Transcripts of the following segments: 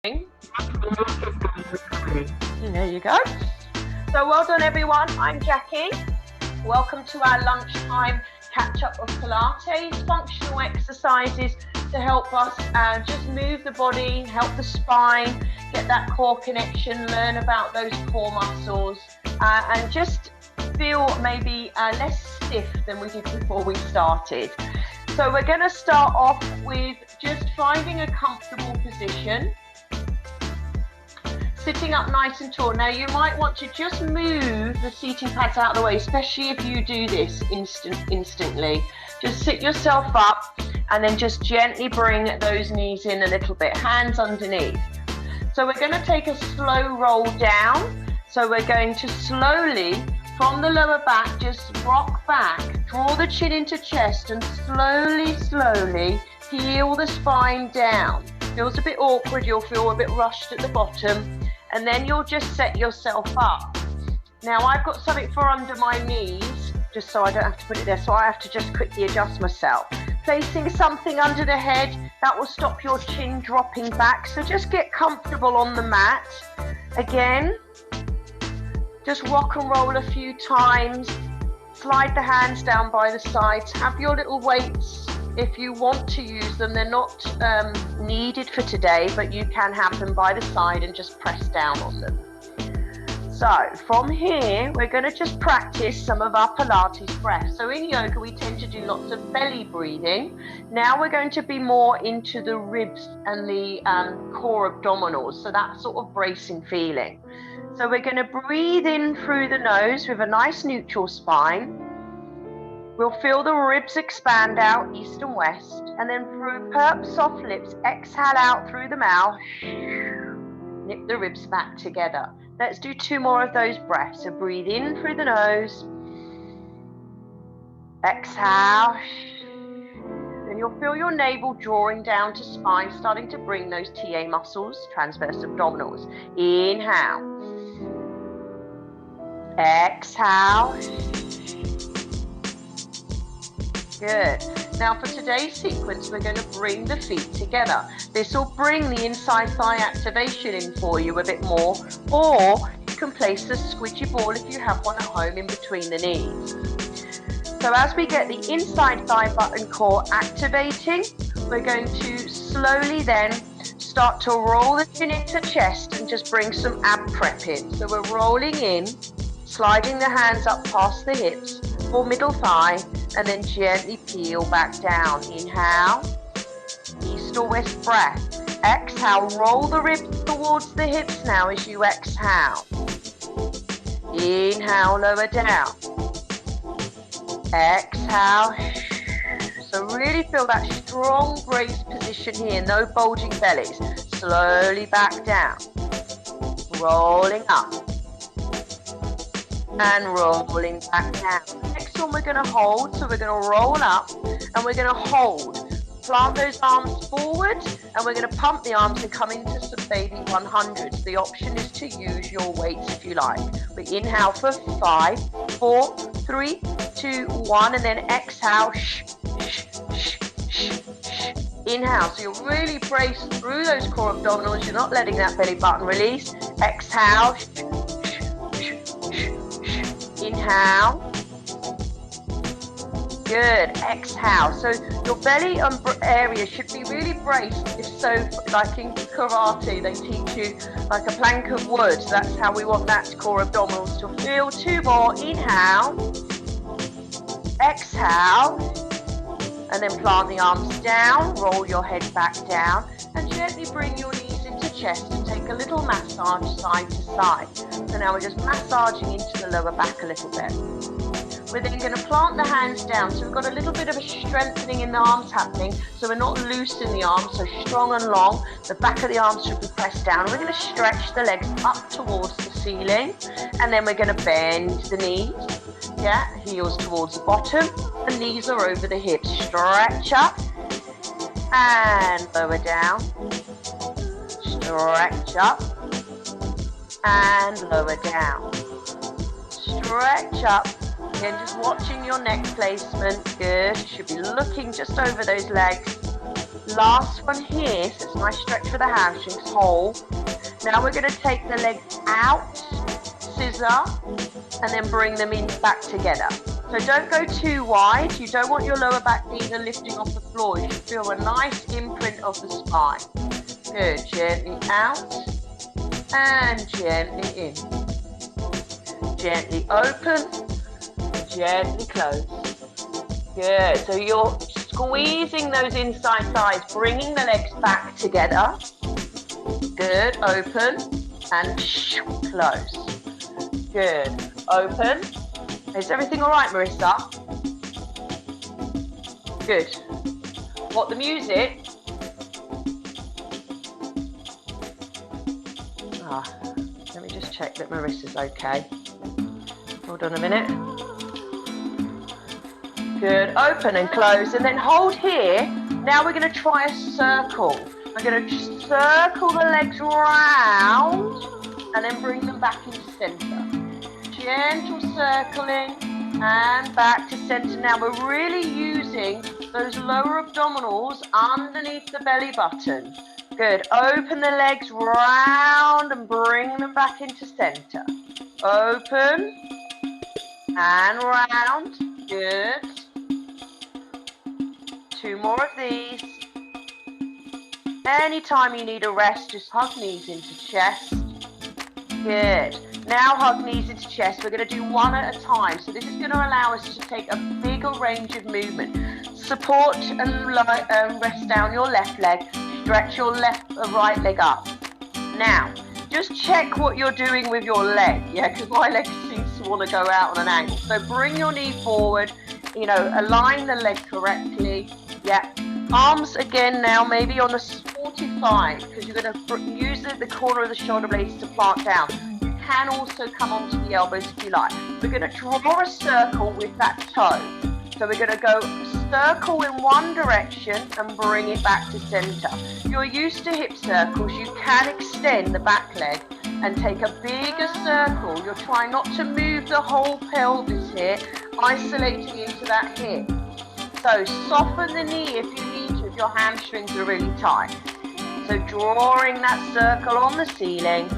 There you go. So well done everyone, I'm Jackie. Welcome to our lunchtime catch-up of Pilates, functional exercises to help us just move the body, help the spine, get that core connection, learn about those core muscles, and just feel maybe less stiff than we did before we started. So we're going to start off with just finding a comfortable position. Sitting up nice and tall. Now you might want to just move the seating pads out of the way, especially if you do this instantly. Just sit yourself up and then just gently bring those knees in a little bit, hands underneath. So we're going to take a slow roll down. So we're going to slowly, from the lower back, just rock back, draw the chin into chest and slowly heel the spine down. Feels a bit awkward, you'll feel a bit rushed at the bottom. And then you'll just set yourself up. Now I've got something for under my knees, just so I don't have to put it there, so I have to just quickly adjust myself. Placing something under the head, that will stop your chin dropping back, so just get comfortable on the mat. Again, just rock and roll a few times, slide the hands down by the sides, have your little weights. If you want to use them, they're not needed for today, but you can have them by the side and just press down on them. So from here, we're going to just practice some of our Pilates breath. So in yoga, we tend to do lots of belly breathing. Now we're going to be more into the ribs and the core abdominals, so that sort of bracing feeling. So we're going to breathe in through the nose with a nice neutral spine. We'll feel the ribs expand out east and west, and then through soft lips, exhale out through the mouth, nip the ribs back together. Let's do 2 more of those breaths. So breathe in through the nose, exhale, then you'll feel your navel drawing down to spine, starting to bring those TA muscles, transverse abdominals. Inhale, exhale. Good. Now for today's sequence, we're going to bring the feet together. This will bring the inside thigh activation in for you a bit more, or you can place the squidgy ball if you have one at home in between the knees. So as we get the inside thigh button core activating, we're going to slowly then start to roll the chin into chest and just bring some ab prep in. So we're rolling in, sliding the hands up past the hips for middle thigh, and then gently peel back down. Inhale, east or west breath. Exhale, roll the ribs towards the hips now as you exhale. Inhale, lower down. Exhale. So really feel that strong brace position here, no bulging bellies. Slowly back down. Rolling up. And rolling back down. Next one we're going to hold, so we're going to roll up and we're going to hold. Plant those arms forward and we're going to pump the arms and come into some baby 100s. The option is to use your weights if you like. We inhale for 5, 4, 3, 2, 1, and then exhale. Inhale, so you'll really brace through those core abdominals. You're not letting that belly button release. Exhale. Inhale. Good. Exhale. So your belly area should be really braced. If so, like in karate, they teach you like a plank of wood. So that's how we want that core abdominals to feel. 2 more. Inhale. Exhale. And then plant the arms down. Roll your head back down. And gently bring your knees into chest and take a little massage side to side. So now we're just massaging into the lower back a little bit. We're then going to plant the hands down. So we've got a little bit of a strengthening in the arms happening. So we're not loose in the arms, so strong and long. The back of the arms should be pressed down. We're going to stretch the legs up towards the ceiling. And then we're going to bend the knees. Yeah, heels towards the bottom. The knees are over the hips. Stretch up. And lower down. Stretch up. And lower down. Stretch up. Again, just watching your neck placement. Good. You should be looking just over those legs. Last one here, so it's a nice stretch for the hamstrings, hold. Now we're going to take the legs out, scissor, and then bring them in back together. So don't go too wide, you don't want your lower back knee lifting off the floor, you should feel a nice imprint of the spine. Good, gently out, and gently in. Gently open, gently close. Good, so you're squeezing those inside thighs, bringing the legs back together. Good, open and close. Good, open. Is everything all right, Marissa? Good. What, the music? Let me just check that Marissa's okay. Hold on a minute. Good, open and close, and then hold here. Now we're going to try a circle. We're going to circle the legs round and then bring them back into center. Gentle circling and back to center. Now we're really using those lower abdominals underneath the belly button. Good, open the legs round and bring them back into center. Open and round. Good. 2 more of these. Anytime you need a rest, just hug knees into chest. Good. Now hug knees into chest. We're going to do one at a time. So this is going to allow us to take a bigger range of movement. Support and rest down your left leg. Stretch your right leg up. Now, just check what you're doing with your leg. Yeah, because my leg seems to want to go out on an angle. So bring your knee forward. You know, align the leg correctly. Yeah. Arms again now, maybe on the 45, because you're going to use the corner of the shoulder blades to plant down. You can also come onto the elbows if you like. We're going to draw a circle with that toe. So we're going to go circle in one direction and bring it back to center. If you're used to hip circles, you can extend the back leg and take a bigger circle. You're trying not to move the whole pelvis here, isolating into that hip. So soften the knee if you need to, if your hamstrings are really tight. So drawing that circle on the ceiling.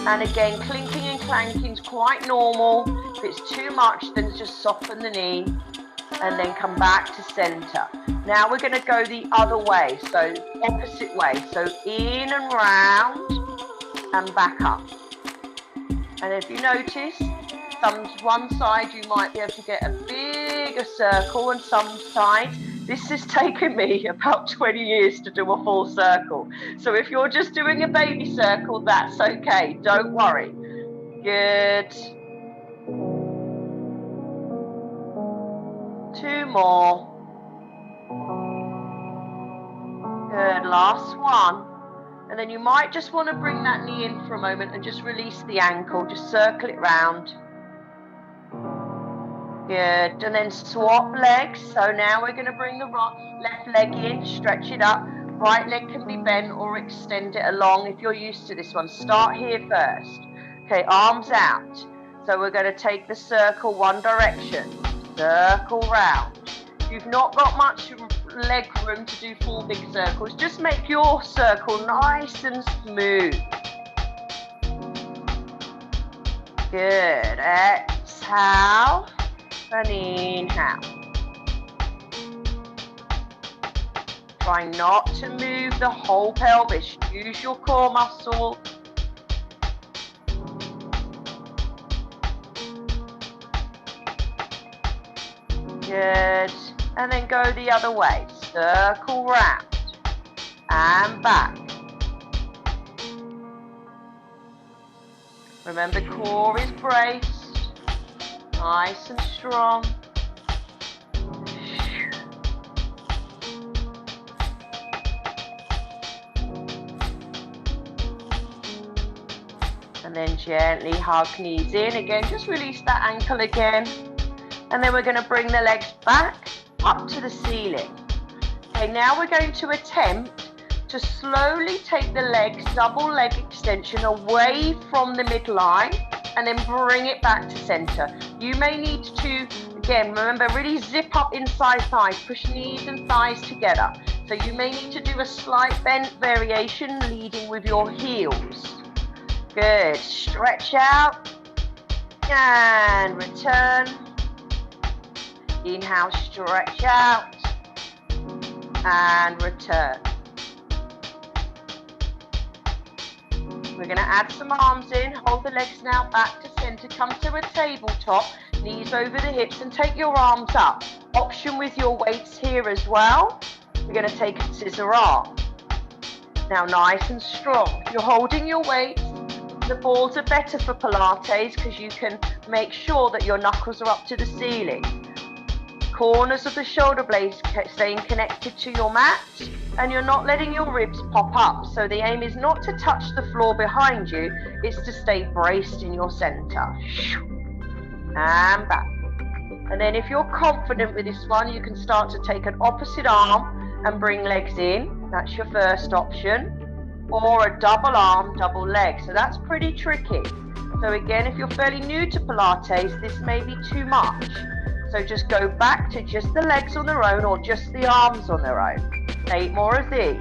And again, clinking and clanking is quite normal. If it's too much, then just soften the knee and then come back to center. Now we're going to go the other way, so opposite way. So in and round and back up. And if you notice, one side you might be able to get a bigger circle, and some sides, this has taken me about 20 years to do a full circle. So if you're just doing a baby circle, that's okay, don't worry. Good. 2 more. Good, last one. And then you might just want to bring that knee in for a moment and just release the ankle, just circle it round. Good, and then swap legs. So now we're going to bring the left leg in, stretch it up. Right leg can be bent or extend it along if you're used to this one. Start here first. Okay, arms out. So we're going to take the circle one direction. Circle round. If you've not got much leg room to do full big circles, just make your circle nice and smooth. Good, exhale. And inhale. Try not to move the whole pelvis. Use your core muscle. Good. And then go the other way. Circle round. And back. Remember, core is braced. Nice and strong. And then gently hug knees in. Again, just release that ankle again. And then we're going to bring the legs back up to the ceiling. Okay, now we're going to attempt to slowly take the legs, double leg extension away from the midline. And then bring it back to center. You may need to, again, remember, really zip up inside thighs, push knees and thighs together. So So you may need to do a slight bent variation, leading with your heels. Good. Stretch out and return. Inhale, stretch out and return. We're going to add some arms in. Hold the legs now back to center. Come to a tabletop, knees over the hips, and take your arms up. Option with your weights here as well. We're going to take a scissor arm. Now nice and strong. You're holding your weights. The balls are better for Pilates because you can make sure that your knuckles are up to the ceiling. Corners of the shoulder blades staying connected to your mat, and you're not letting your ribs pop up. So the aim is not to touch the floor behind you, it's to stay braced in your center. And back. And then if you're confident with this one, you can start to take an opposite arm and bring legs in. That's your first option. Or a double arm, double leg. So that's pretty tricky. So again, if you're fairly new to Pilates, this may be too much. So just go back to just the legs on their own or just the arms on their own. 8 more of these.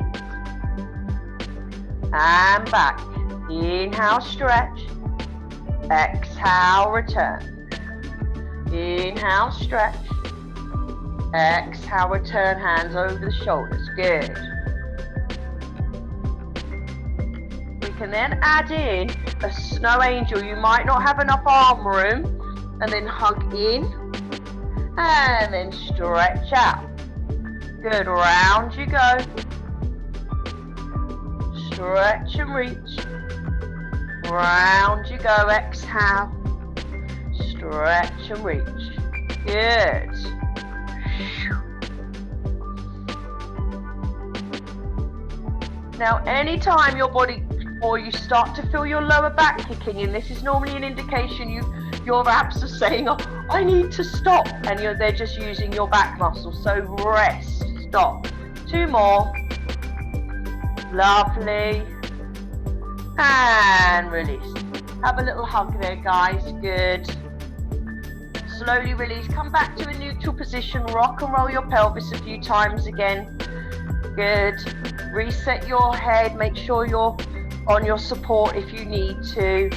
And back. Inhale, stretch. Exhale, return. Inhale, stretch. Exhale, return, hands over the shoulders. Good. We can then add in a snow angel. You might not have enough arm room, and then hug in. And then stretch out. Good, round you go. Stretch and reach. Round you go, exhale. Stretch and reach. Good. Now, anytime your body, or you start to feel your lower back kicking in, this is normally an indication your abs are saying, oh, I need to stop, and they're just using your back muscles. So rest, stop. 2 more. Lovely. And release. Have a little hug there, guys. Good. Slowly release. Come back to a neutral position. Rock and roll your pelvis a few times again. Good. Reset your head. Make sure you're on your support if you need to.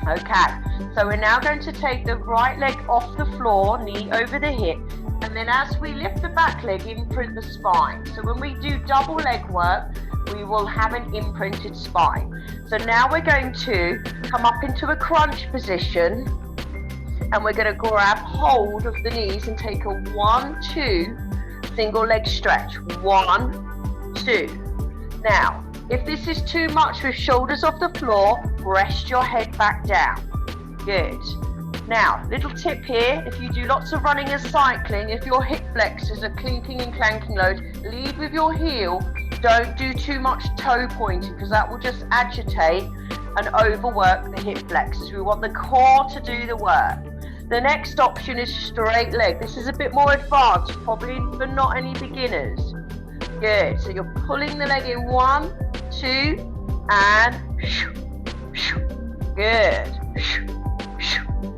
Okay, so we're now going to take the right leg off the floor, knee over the hip, and then as we lift the back leg, imprint the spine. So when we do double leg work, we will have an imprinted spine. So now we're going to come up into a crunch position, and we're going to grab hold of the knees and take a 1, 2 single leg stretch. 1, 2. Now, if this is too much with shoulders off the floor, rest your head back down. Good. Now, little tip here, if you do lots of running and cycling, if your hip flexors are clinking and clanking loads, lead with your heel. Don't do too much toe pointing because that will just agitate and overwork the hip flexors. We want the core to do the work. The next option is straight leg. This is a bit more advanced, probably for not any beginners. Good. So you're pulling the leg in 1, 2, and good.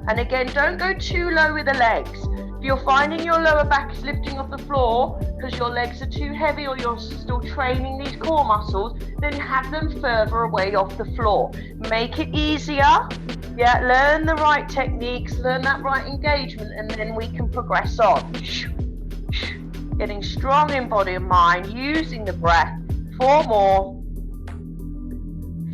And again, don't go too low with the legs. If you're finding your lower back is lifting off the floor because your legs are too heavy or you're still training these core muscles, then have them further away off the floor. Make it easier. Yeah, learn the right techniques, learn that right engagement, and then we can progress on. Getting strong in body and mind, using the breath. 4 more.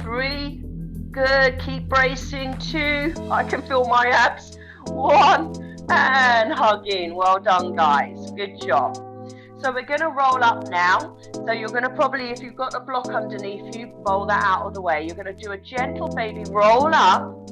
3. Good. Keep bracing. 2. I can feel my abs. 1. And hug in. Well done, guys. Good job. So we're going to roll up now. So you're going to probably, if you've got a block underneath you, roll that out of the way. You're going to do a gentle baby roll up.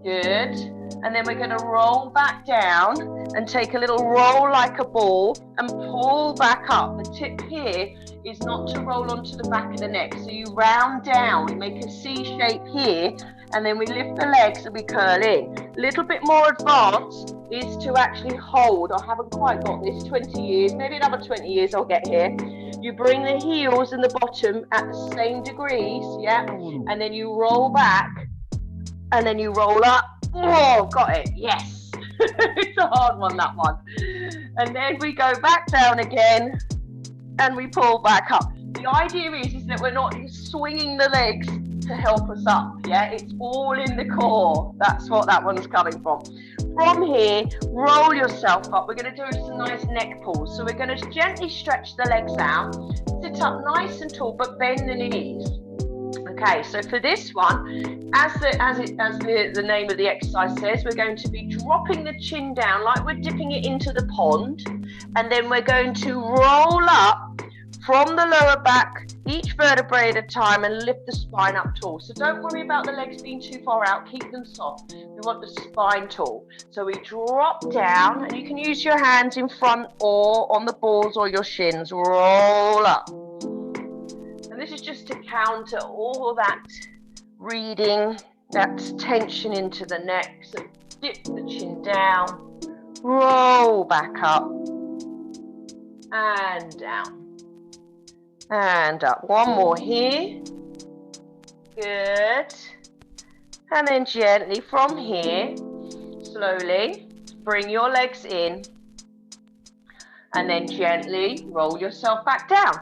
Good. And then we're going to roll back down and take a little roll like a ball and pull back up. The tip here is not to roll onto the back of the neck. So you round down, make a C shape here, and then we lift the legs and we curl in. A little bit more advanced is to actually hold. I haven't quite got this, 20 years, maybe another 20 years I'll get here. You bring the heels and the bottom at the same degrees, yeah, and then you roll back, and then you roll up. Oh, got it, yes. It's a hard one, that one. And then we go back down again, and we pull back up. The idea is that we're not swinging the legs to help us up, yeah? It's all in the core. That's what that one's coming from. From here, roll yourself up. We're going to do some nice neck pulls. So we're going to gently stretch the legs out, sit up nice and tall, but bend the knees. Okay, so for this one, as the name of the exercise says, we're going to be dropping the chin down like we're dipping it into the pond, and then we're going to roll up from the lower back, each vertebrae at a time, and lift the spine up tall. So don't worry about the legs being too far out, keep them soft. We want the spine tall. So we drop down, and you can use your hands in front or on the balls or your shins. Roll up. And this is just to counter all that reading, that tension into the neck. So dip the chin down, roll back up, and down. And up. One more here. Good. And then gently from here, slowly bring your legs in. And then gently roll yourself back down.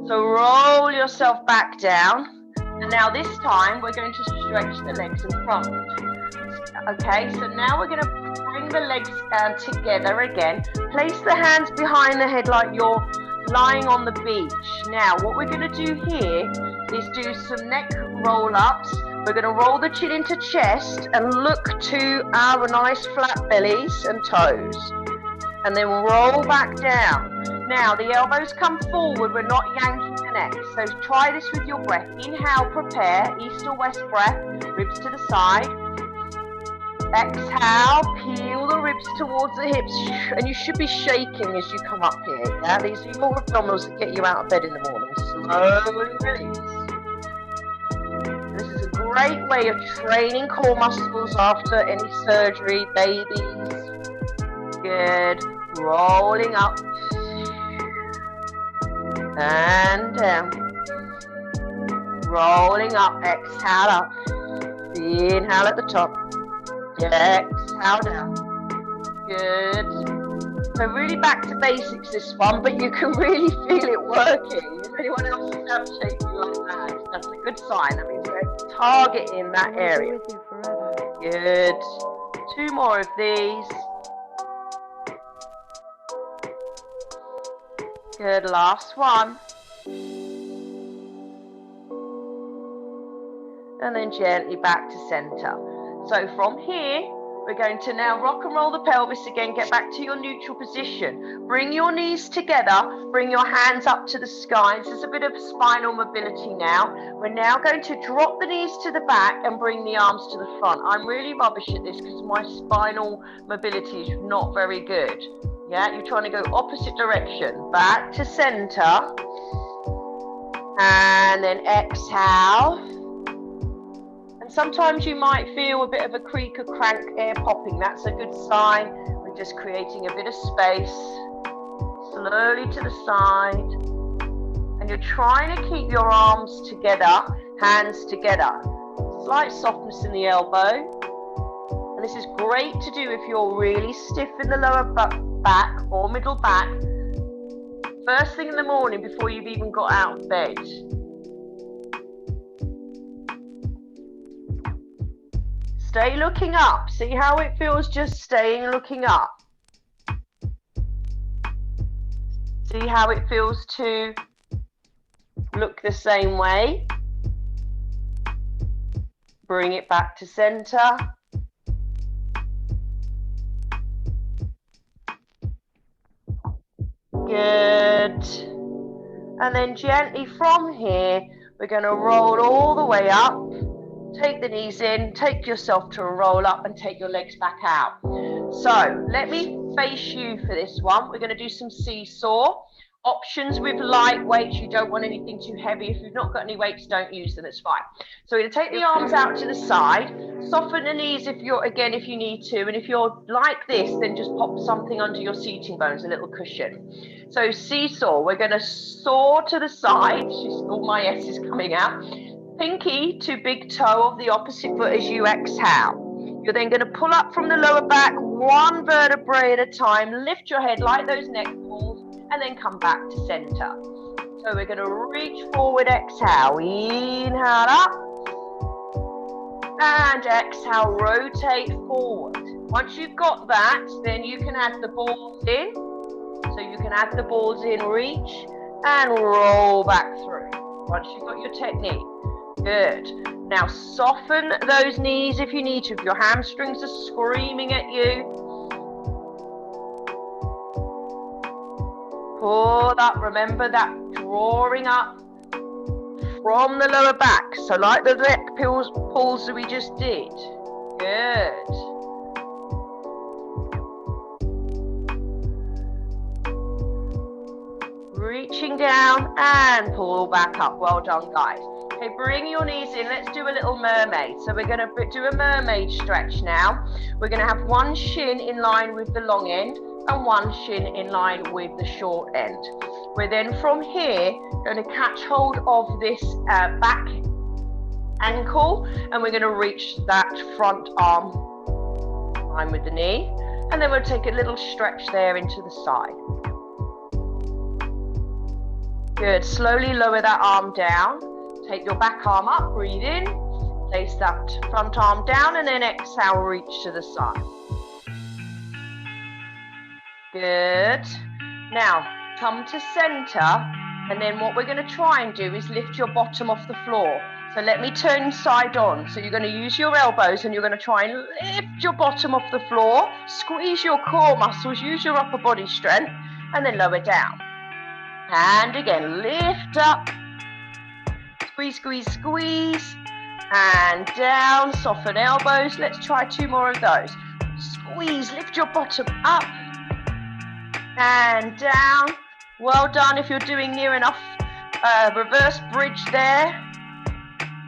So roll yourself back down. And now this time we're going to stretch the legs in front. Okay, so now we're going to bring the legs down together again. Place the hands behind the head like you're lying on the beach. Now what we're going to do here is do some neck roll-ups. We're going to roll the chin into chest and look to our nice flat bellies and toes, and then roll back down. Now the elbows come forward, we're not yanking the neck. So try this with your breath. Inhale, prepare, east or west breath, ribs to the side. Exhale, peel the ribs towards the hips, and you should be shaking as you come up here. Yeah, these are your abdominals that get you out of bed in the morning. Slowly release. This is a great way of training core muscles after any surgery, babies. Good. Rolling up and down. Rolling up. Exhale up. Inhale at the top. Exhale down. Good. So really back to basics this one, but you can really feel it working. If anyone else is out shaking like that, that's a good sign. That means we're targeting that area. Good. 2 more of these. Good. Last one. And then gently back to center. So from here, we're going to now rock and roll the pelvis again, get back to your neutral position. Bring your knees together, bring your hands up to the sky. This is a bit of spinal mobility now. We're now going to drop the knees to the back and bring the arms to the front. I'm really rubbish at this because my spinal mobility is not very good. Yeah, you're trying to go opposite direction. Back to center. And then exhale. Sometimes you might feel a bit of a creak or crank, air popping. That's a good sign. We're just creating a bit of space. Slowly to the side. And you're trying to keep your arms together, hands together. Slight softness in the elbow. And this is great to do if you're really stiff in the lower back or middle back. First thing in the morning before you've even got out of bed. Stay looking up. See how it feels just staying looking up. See how it feels to look the same way. Bring it back to center. Good. And then gently from here, we're going to roll all the way up. Take the knees in, take yourself to a roll up and take your legs back out. So let me face you for this one. We're going to do some seesaw. Options with light weights. You don't want anything too heavy. If you've not got any weights, don't use them. It's fine. So we're going to take the arms out to the side. Soften the knees if you need to. And if you're like this, then just pop something under your seating bones, a little cushion. So seesaw. We're going to saw to the side. All my S is coming out. Pinky to big toe of the opposite foot as you exhale. You're then going to pull up from the lower back, 1 vertebrae at a time. Lift your head like those neck pulls, and then come back to center. So we're going to reach forward, exhale, inhale up, and exhale, rotate forward. Once you've got that, then you can add the balls in. So you can add the balls in, reach, and roll back through. Once you've got your technique. Good. Now soften those knees if you need to. If your hamstrings are screaming at you, pull up. Remember that drawing up from the lower back. So like the neck pulls that we just did. Good. Reaching down and pull back up. Well done, guys. Okay, bring your knees in. Let's do a little mermaid. So we're going to do a mermaid stretch now. We're going to have one shin in line with the long end and one shin in line with the short end. We're then from here going to catch hold of this back ankle, and we're going to reach that front arm in line with the knee. And then we'll take a little stretch there into the side. Good. Slowly lower that arm down. Take your back arm up, breathe in, place that front arm down, and then exhale, reach to the side. Good. Now, come to center, and then what we're going to try and do is lift your bottom off the floor. So let me turn side on. So you're going to use your elbows, and you're going to try and lift your bottom off the floor, squeeze your core muscles, use your upper body strength, and then lower down. And again, lift up. Squeeze, squeeze, squeeze, and down, soften elbows. Let's try 2 more of those. Squeeze, lift your bottom up, and down. Well done if you're doing near enough. Reverse bridge there,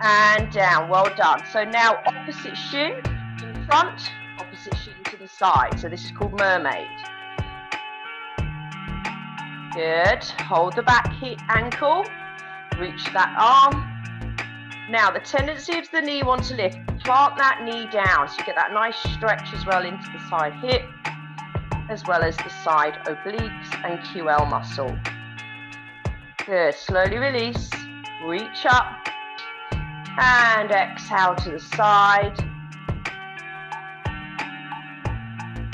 and down. Well done. So now opposite shin in front, opposite shin to the side. So this is called mermaid. Good. Hold the back hip ankle. Reach that arm. Now the tendency of the knee wants to lift, plant that knee down so you get that nice stretch as well into the side hip as well as the side obliques and QL muscle. Good. Slowly release, reach up and exhale to the side.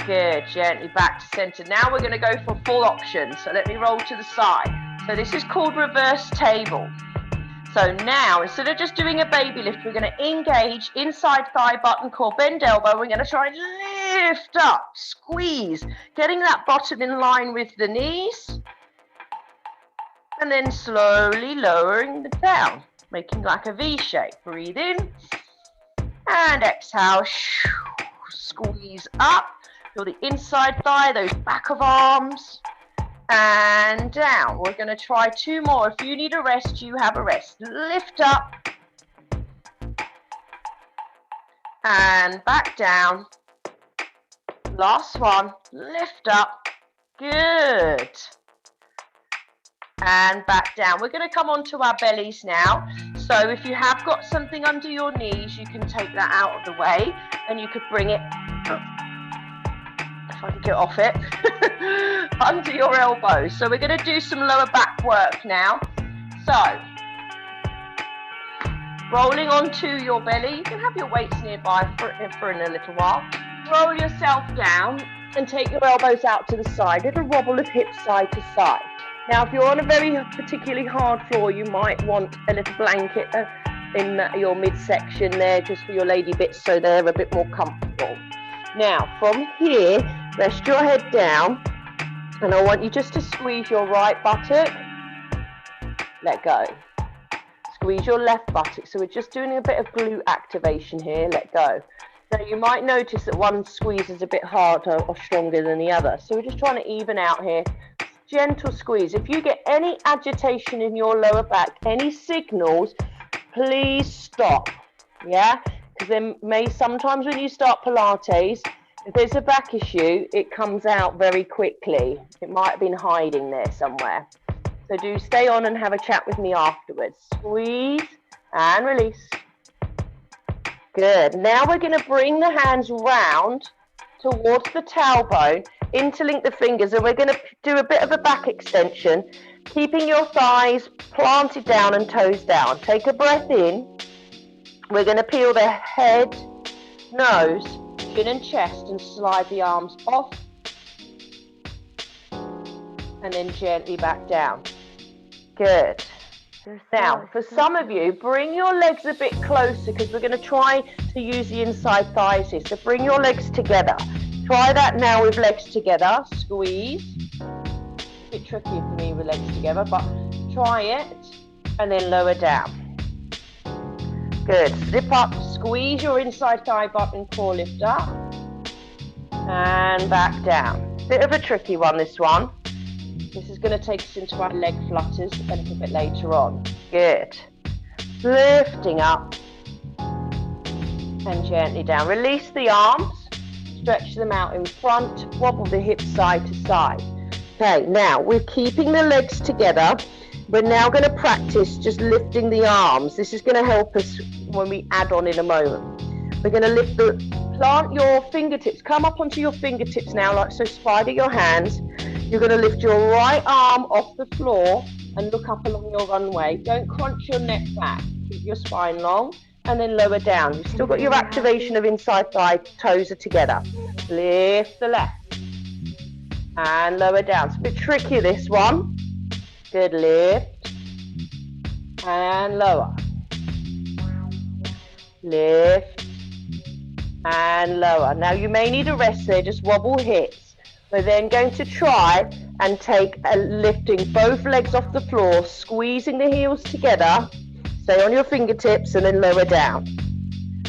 Good. Gently back to center. Now we're going to go for full option. So let me roll to the side. So this is called reverse table. So now, instead of just doing a baby lift, we're going to engage inside thigh, button, core, bend elbow. We're going to try and lift up, squeeze, getting that bottom in line with the knees. And then slowly lowering it down, making like a V shape. Breathe in and exhale. Squeeze up. Feel the inside thigh, those back of arms. And down. We're going to try 2 more. If you need a rest, you have a rest. Lift up and back down. Last one. Lift up. Good. And back down. We're going to come onto our bellies now. So if you have got something under your knees, you can take that out of the way and you could bring it, if I can get off it, under your elbows. So we're going to do some lower back work now. So rolling onto your belly. You can have your weights nearby for in a little while. Roll yourself down and take your elbows out to the side. Little wobble of hips side to side. Now if you're on a very particularly hard floor, you might want a little blanket in your midsection there just for your lady bits so they're a bit more comfortable. Now from here, rest your head down and I want you just to squeeze your right buttock, let go. Squeeze your left buttock. So we're just doing a bit of glute activation here, let go. Now you might notice that one squeeze is a bit harder or stronger than the other. So we're just trying to even out here. Gentle squeeze. If you get any agitation in your lower back, any signals, please stop. Yeah? Because then sometimes when you start Pilates, if there's a back issue, it comes out very quickly. It might have been hiding there somewhere. So do stay on and have a chat with me afterwards. Squeeze and release. Good. Now we're going to bring the hands round towards the tailbone, interlink the fingers, and we're going to do a bit of a back extension. Keeping your thighs planted down and toes down. Take a breath in. We're going to peel the head, nose, chin and chest and slide the arms off and then gently back down. Good. Now, for some of you, bring your legs a bit closer because we're going to try to use the inside thighs here. So bring your legs together. Try that now with legs together. Squeeze. A bit tricky for me with legs together, but try it and then lower down. Good. Zip up, squeeze your inside thigh button, core lift up and back down. Bit of a tricky one, this one. This is going to take us into our leg flutters a little bit later on. Good. Lifting up and gently down. Release the arms, stretch them out in front, wobble the hips side to side. Okay, now we're keeping the legs together. We're now going to practice just lifting the arms. This is going to help us when we add on in a moment. We're going to plant your fingertips. Come up onto your fingertips now, like so, spider your hands. You're going to lift your right arm off the floor and look up along your runway. Don't crunch your neck back. Keep your spine long and then lower down. You've still got your activation of inside thigh, toes are together. Lift the left and lower down. It's a bit tricky, this one. Good, lift and lower. Lift and lower. Now you may need a rest there, just wobble hips. We're then going to try and take lifting both legs off the floor, squeezing the heels together. Stay on your fingertips and then lower down.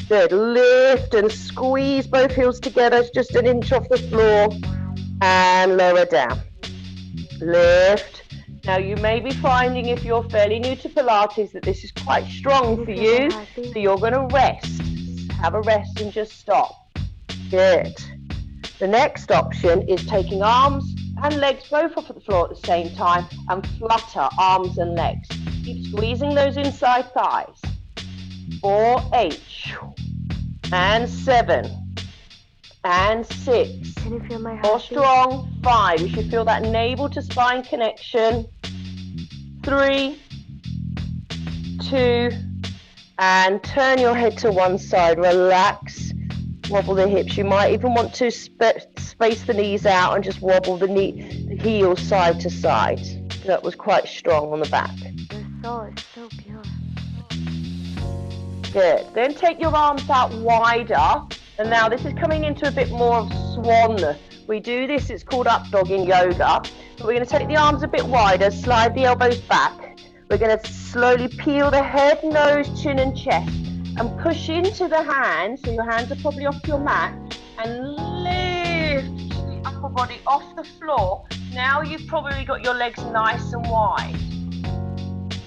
Good, lift and squeeze both heels together, just an inch off the floor and lower down. Lift. Now you may be finding, if you're fairly new to Pilates, that this is quite strong for you, so you're going to rest. Have a rest and just stop. Good. The next option is taking arms and legs both off at the floor at the same time and flutter arms and legs. Keep squeezing those inside thighs. 4, 8, and 7, and 6. Can you feel my heart? More strong. 5. You should feel that navel to spine connection. 3, 2, and turn your head to one side. Relax. Wobble the hips. You might even want to space the knees out and just wobble the heels side to side. That was quite strong on the back. Your soul is so pure. Good. Then take your arms out wider. And now this is coming into a bit more of swan. We do this, it's called up dog in yoga. But we're going to take the arms a bit wider, slide the elbows back. We're going to slowly peel the head, nose, chin and chest. And push into the hands, so your hands are probably off your mat, and lift the upper body off the floor. Now you've probably got your legs nice and wide.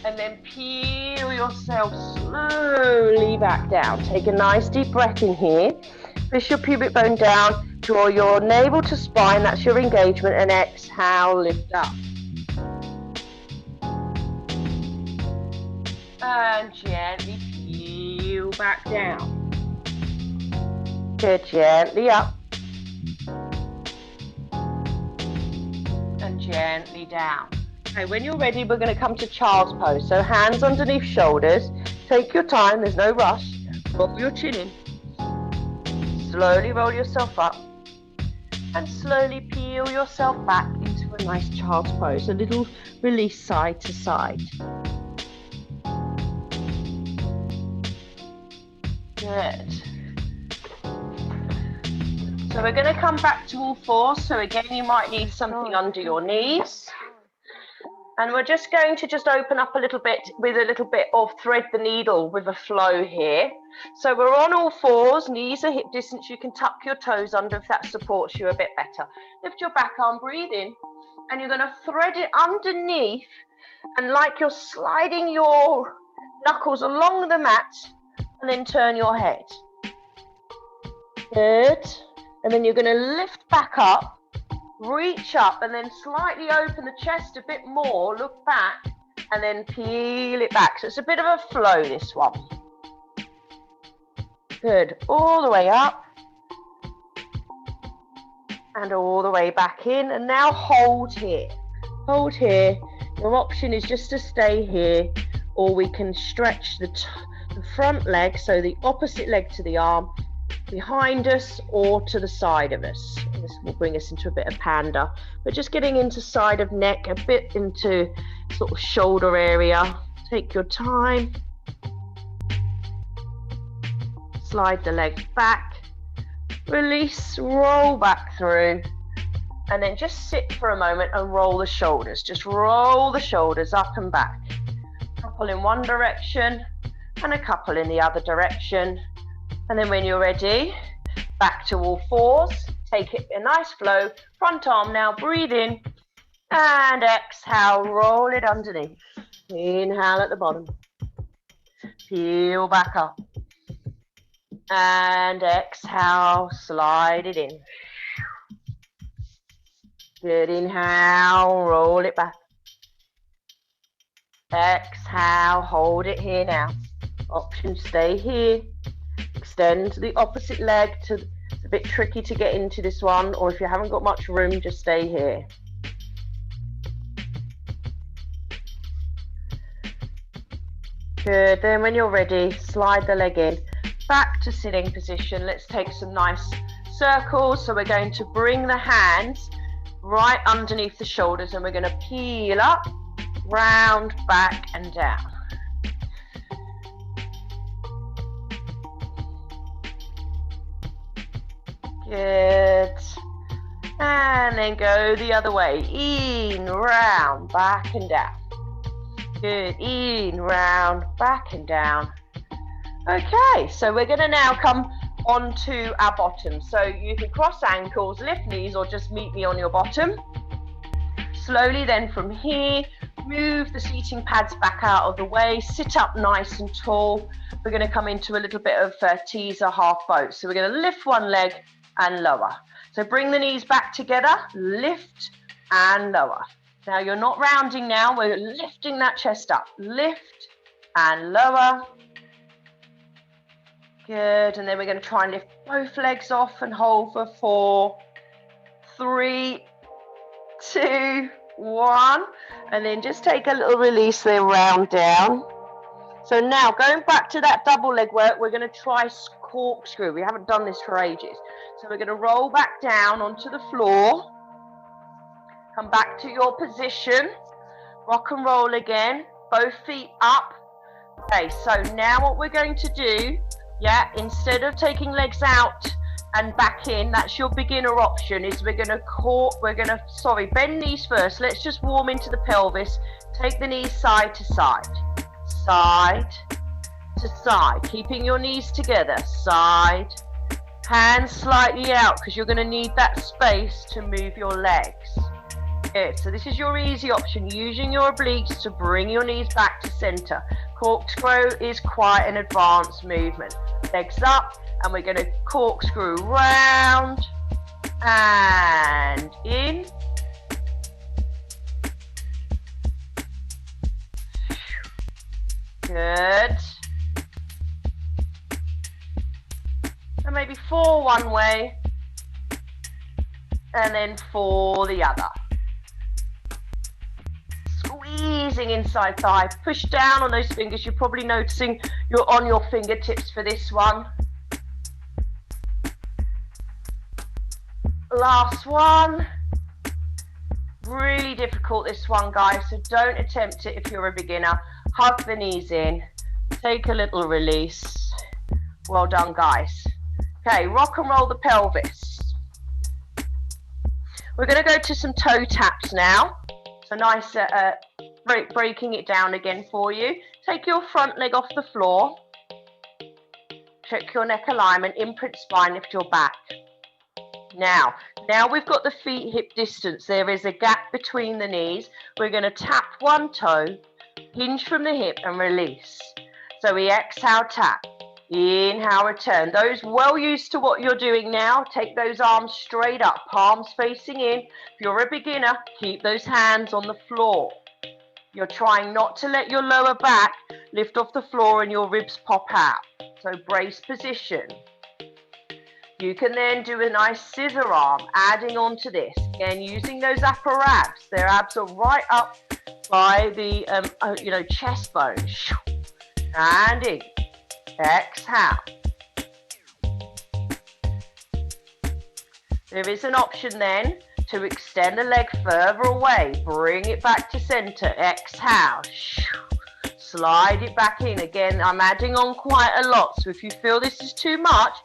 And then peel yourself slowly back down. Take a nice deep breath in here. Push your pubic bone down, draw your navel to spine, that's your engagement, and exhale, lift up. And gently peel back down. Good, gently up. And gently down. Okay, when you're ready, we're going to come to child's pose. So hands underneath shoulders. Take your time, there's no rush. Roll your chin in. Slowly roll yourself up. And slowly peel yourself back into a nice child's pose. A little release side to side. Good. So we're going to come back to all fours. So again, you might need something under your knees. And we're just going to open up a little bit with a little bit of thread the needle with a flow here. So we're on all fours, knees are hip distance. You can tuck your toes under if that supports you a bit better. Lift your back arm, breathe in, and you're going to thread it underneath, and like you're sliding your knuckles along the mat, and then turn your head. Good. And then you're going to lift back up. Reach up and then slightly open the chest a bit more, look back and then peel it back. So it's a bit of a flow, this one. Good, all the way up and all the way back in, and now hold here. Hold here, Your option is just to stay here, or we can stretch the front leg, so the opposite leg to the arm, behind us or to the side of us. This will bring us into a bit of panda, but just getting into side of neck, a bit into sort of shoulder area. Take your time. Slide the leg back, release, roll back through, and then just sit for a moment and roll the shoulders. Just roll the shoulders up and back. A couple in one direction and a couple in the other direction. And then when you're ready, back to all fours. Take it a nice flow. Front arm now, breathe in and exhale, roll it underneath. Inhale at the bottom. Peel back up. And exhale, slide it in. Good, inhale, roll it back. Exhale, hold it here now. Option, stay here. Extend to the opposite leg. It's a bit tricky to get into this one, or if you haven't got much room, just stay here. Good, then when you're ready, slide the leg in. Back to sitting position. Let's take some nice circles. So we're going to bring the hands right underneath the shoulders, and we're going to peel up, round, back and down. Good. And then go the other way. In, round, back and down. Good. In, round, back and down. Okay, so we're going to now come onto our bottom. So you can cross ankles, lift knees, or just meet me on your bottom. Slowly then from here, move the seating pads back out of the way, sit up nice and tall. We're going to come into a little bit of teaser half boat. So we're going to lift one leg and lower. So bring the knees back together, lift and lower. Now you're not rounding now, we're lifting that chest up. Lift and lower. Good, and then we're going to try and lift both legs off and hold for 4, 3, 2, 1. And then just take a little release there, round down. So now going back to that double leg work, we're going to try corkscrew. We haven't done this for ages. So we're going to roll back down onto the floor. Come back to your position. Rock and roll again. Both feet up. Okay, so now what we're going to do, instead of taking legs out and back in, that's your beginner option, is we're going to bend knees first. Let's just warm into the pelvis. Take the knees side to side. Side to side. Keeping your knees together. Side. Hands slightly out because you're going to need that space to move your legs. Good. So this is your easy option, using your obliques to bring your knees back to center. Corkscrew is quite an advanced movement. Legs up, and we're going to corkscrew round and in. Good. And maybe 4 one way, and then 4 the other. Squeezing inside thigh, push down on those fingers. You're probably noticing you're on your fingertips for this one. Last one. Really difficult this one, guys, so don't attempt it if you're a beginner. Hug the knees in, take a little release. Well done, guys. Okay, rock and roll the pelvis. We're going to go to some toe taps now. So nice, breaking it down again for you. Take your front leg off the floor. Check your neck alignment, imprint spine, lift your back. Now we've got the feet hip distance. There is a gap between the knees. We're going to tap one toe, hinge from the hip and release. So we exhale, tap. Inhale, return. Those well used to what you're doing now, take those arms straight up, palms facing in. If you're a beginner, keep those hands on the floor. You're trying not to let your lower back lift off the floor and your ribs pop out. So brace position. You can then do a nice scissor arm, adding on to this. Again, using those upper abs. Their abs are right up by the chest bone. And in. Exhale. There is an option then to extend the leg further away. Bring it back to center. Exhale. Slide it back in. Again, I'm adding on quite a lot. So if you feel this is too much,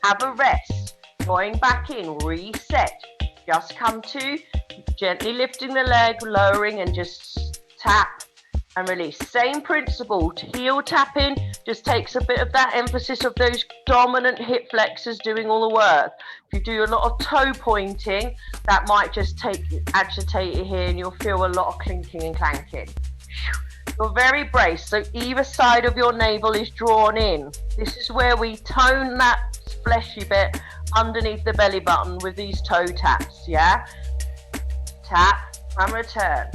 have a rest. Going back in. Reset. Just come to gently lifting the leg, lowering, and just tap and release. Same principle to heel tapping, just takes a bit of that emphasis of those dominant hip flexors doing all the work. If you do a lot of toe pointing, that might just agitate it here and you'll feel a lot of clinking and clanking. You're very braced, so either side of your navel is drawn in. This is where we tone that fleshy bit underneath the belly button with these toe taps, yeah? Tap and return.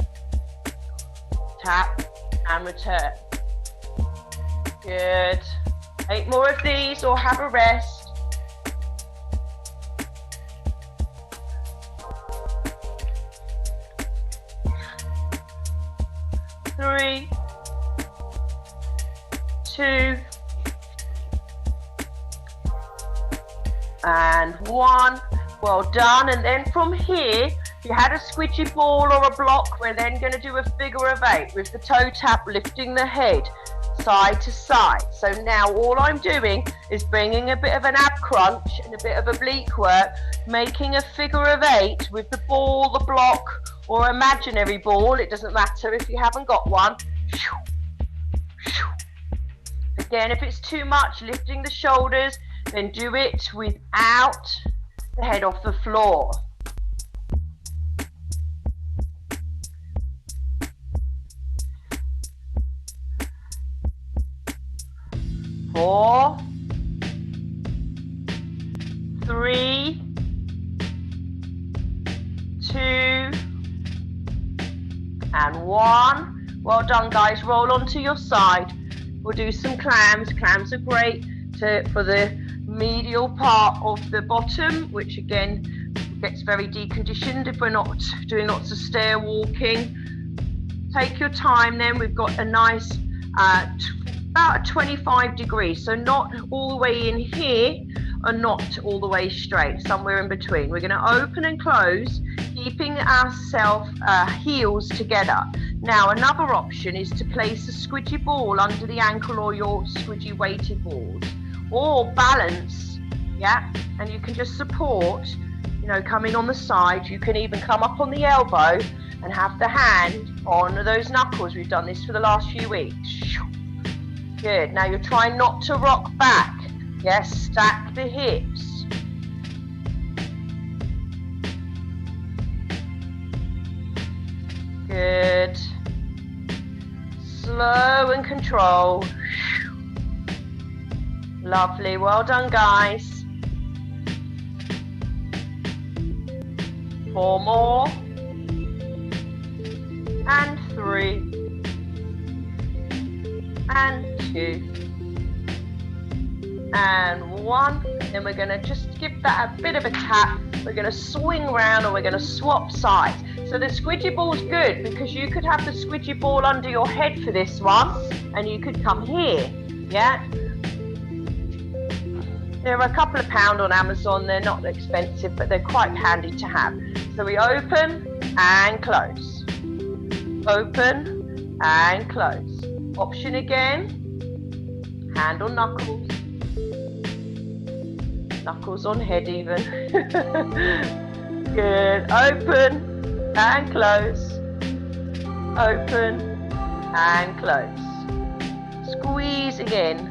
Tap and return. Good. 8 more of these or have a rest. Three, 2, and 1. Well done. And then from here, if you had a squidgy ball or a block, we're then going to do a figure of 8 with the toe tap lifting the head side to side. So now all I'm doing is bringing a bit of an ab crunch and a bit of oblique work, making a figure of 8 with the ball, the block, or imaginary ball. It doesn't matter if you haven't got one. Again, if it's too much, lifting the shoulders, then do it without the head off the floor. Four, 3, 2, and 1. Well done, guys. Roll onto your side. We'll do some clams. Clams are great for the medial part of the bottom, which again gets very deconditioned if we're not doing lots of stair walking. Take your time then. We've got a nice about 25 degrees, so not all the way in here and not all the way straight, somewhere in between. We're going to open and close, keeping ourselves heels together. Now another option is to place a squidgy ball under the ankle or your squidgy weighted balls, or balance, yeah, and you can just support, coming on the side. You can even come up on the elbow and have the hand on those knuckles. We've done this for the last few weeks. Good. Now you're trying not to rock back. Yes, stack the hips. Good. Slow and controlled. Lovely. Well done, guys. 4 more. And 3. And 2. And 1. Then we're going to just give that a bit of a tap. We're going to swing around, or we're going to swap sides. So the squidgy ball is good because you could have the squidgy ball under your head for this one, and you could come here, yeah? They're a couple of pounds on Amazon. They're not expensive, but they're quite handy to have. So we open and close. Open and close. Option again. Hand on knuckles. Knuckles on head even. Good. Open and close. Open and close. Squeeze again.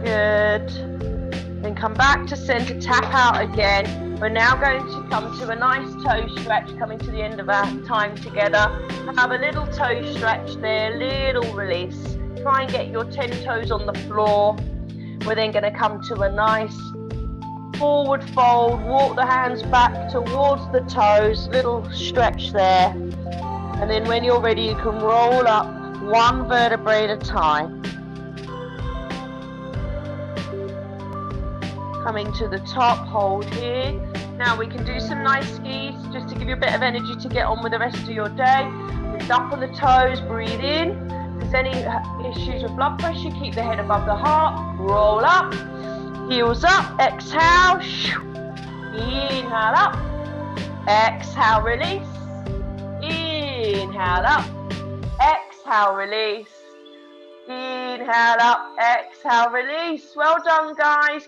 Good. Then come back to center, tap out again. We're now going to come to a nice toe stretch, coming to the end of our time together. Have a little toe stretch there, little release. Try and get your 10 toes on the floor. We're then going to come to a nice forward fold, walk the hands back towards the toes, little stretch there. And then when you're ready, you can roll up 1 vertebrae at a time. Coming to the top, hold here. Now we can do some nice skis just to give you a bit of energy to get on with the rest of your day. Lift up on the toes, breathe in. If there's any issues with blood pressure, keep the head above the heart. Roll up, heels up, exhale. Inhale up, exhale, release. Inhale up, exhale, release. Inhale up, exhale, release. Well done, guys.